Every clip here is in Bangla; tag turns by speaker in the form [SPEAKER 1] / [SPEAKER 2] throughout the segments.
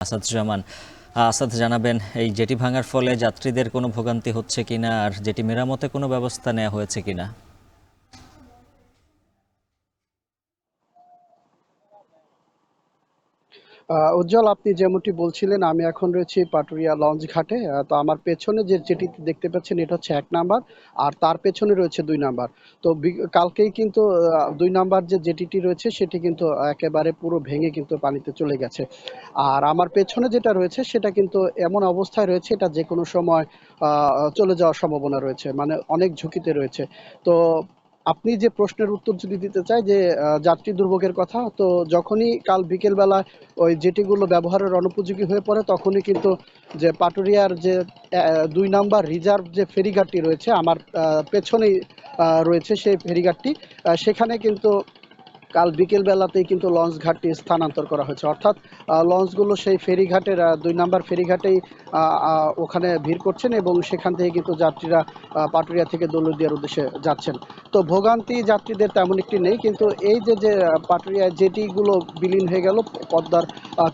[SPEAKER 1] আসাদুজ্জামান। আসাদ, জানাবেন এই জেটি ভাঙার ফলে যাত্রীদের কোনো ভোগান্তি হচ্ছে কিনা আর জেটি মেরামতে কোনো ব্যবস্থা নেওয়া হয়েছে কিনা?
[SPEAKER 2] উজ্জ্বল, আপনি যেমনটি বলছিলেন, আমি এখন রয়েছি পাটুরিয়া লঞ্চ ঘাটে। তো আমার পেছনে যে যেটিটি দেখতে পাচ্ছেন এটা হচ্ছে ১ নাম্বার, আর তার পেছনে রয়েছে ২ নাম্বার। তো কালকেই কিন্তু ২ নাম্বার যে জেটিটি রয়েছে সেটি কিন্তু একেবারে পুরো ভেঙে কিন্তু পানিতে চলে গেছে। আর আমার পেছনে যেটা রয়েছে সেটা কিন্তু এমন অবস্থায় রয়েছে, এটা যে কোনো সময় চলে যাওয়ার সম্ভাবনা রয়েছে, মানে অনেক ঝুঁকিতে রয়েছে। তো আপনি যে প্রশ্নের উত্তর যদি দিতে চাই যে যাত্রী দুর্ভোগের কথা, তো যখনই কাল বিকেলবেলা ওই জেটিগুলো ব্যবহারের অনুপযোগী হয়ে পড়ে তখনই কিন্তু যে পাটুরিয়ার যে ২ নাম্বার রিজার্ভ যে ফেরিঘাটটি রয়েছে আমার পেছনেই রয়েছে সেই ফেরিঘাটটি, সেখানে কিন্তু কাল বিকেল বেলাতেই কিন্তু লঞ্চ ঘাটটি স্থানান্তর করা হয়েছে, অর্থাৎ লঞ্চগুলো সেই ফেরিঘাটের ২ নাম্বার ফেরিঘাটেই ওখানে ভিড় করছেন এবং সেখান থেকে কিন্তু যাত্রীরা পাটুরিয়া থেকে দৌলতদিয়ার উদ্দেশ্যে যাচ্ছেন। তো ভোগান্তি যাত্রীদের তেমন একটি নেই, কিন্তু এই যে যে পাটুরিয়া জেটিগুলো বিলীন হয়ে গেল পদ্মার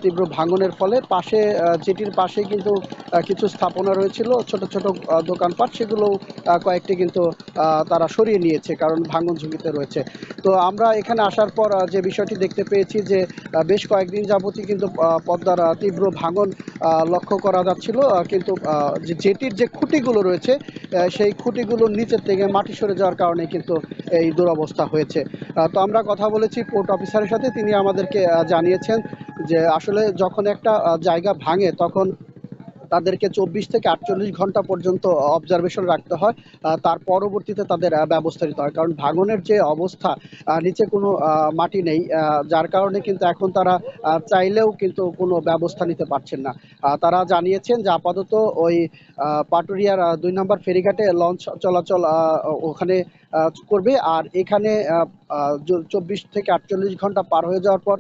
[SPEAKER 2] তীব্র ভাঙনের ফলে, পাশে জেটির পাশেই কিন্তু কিছু স্থাপনা রয়েছিল ছোট ছোট দোকানপাট, সেগুলো কয়েকটি কিন্তু তারা সরিয়ে নিয়েছে কারণ ভাঙন ঝুঁকিতে রয়েছে। তো আমরা এখানে আসার পর যে বিষয়টি দেখতে পেয়েছি যে বেশ কয়েকদিন যাবতই কিন্তু পদ্মার তীব্র ভাঙন লক্ষ্য করা যাচ্ছিল, কিন্তু যে জেটির যে খুঁটিগুলো রয়েছে সেই খুঁটিগুলোর নিচের থেকে মাটি সরে যাওয়ার কারণে কিন্তু এই দুরবস্থা হয়েছে। তো আমরা কথা বলেছি পোর্ট অফিসারের সাথে, তিনি আমাদেরকে জানিয়েছেন যে আসলে যখন একটা জায়গা ভাঙে তখন তাদেরকে ২৪ থেকে ৪৮ ঘন্টা পর্যন্ত অবজারভেশন রাখতে হয়। তার পরবর্তীতে তাদের ব্যবস্থা নিতে হয়, কারণ ভাঙনের যে অবস্থা, নিচে কোনো মাটি নেই, যার কারণে কিন্তু এখন তারা চাইলেও কিন্তু কোনো ব্যবস্থা নিতে পারছেন না। তারা জানিয়েছেন যে আপাতত ওই পাটুরিয়ার ২ নাম্বার ফেরিঘাটে লঞ্চ চলাচল ওখানে করবে, আর এখানে ২৪ থেকে ৪৮ ঘন্টা পার হয়ে যাওয়ার পর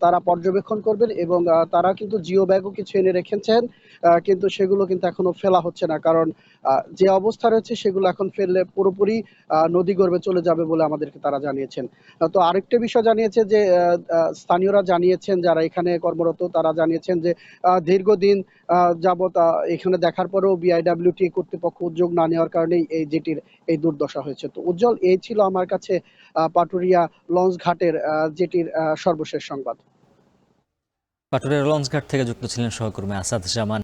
[SPEAKER 2] তারা পর্যবেক্ষণ করবেন এবং তারা কিন্তু জিও ব্যাগও কিছু এনে রেখেছেন, কিন্তু সেগুলো কিন্তু এখনো ফেলা হচ্ছে না, কারণ যে অবস্থা রয়েছে সেগুলো এখন ফেললে পুরোপুরি নদী গর্ভে চলে যাবে বলে আমাদেরকে তারা জানিয়েছেন। তো আরেকটা বিষয় জানিয়েছে যে স্থানীয়রা জানিয়েছেন, যারা এখানে কর্মরত তারা জানিয়েছেন যে দীর্ঘদিন যাবৎ এখানে দেখার পরেও বিআইডব্লিউটি কর্তৃপক্ষ উদ্যোগ না নেওয়ার কারণেই এই যেটির এই দুর্দশা হয়েছে। তো উজ্জ্বল, এই ছিল আমার কাছে পাটুরিয়া লঞ্চ ঘাটের যেটির সর্বশেষ সংবাদ।
[SPEAKER 1] পাটুরিয়া লঞ্চঘাট থেকে যুক্ত ছিলেন সহকর্মী আসাদুজ্জামান।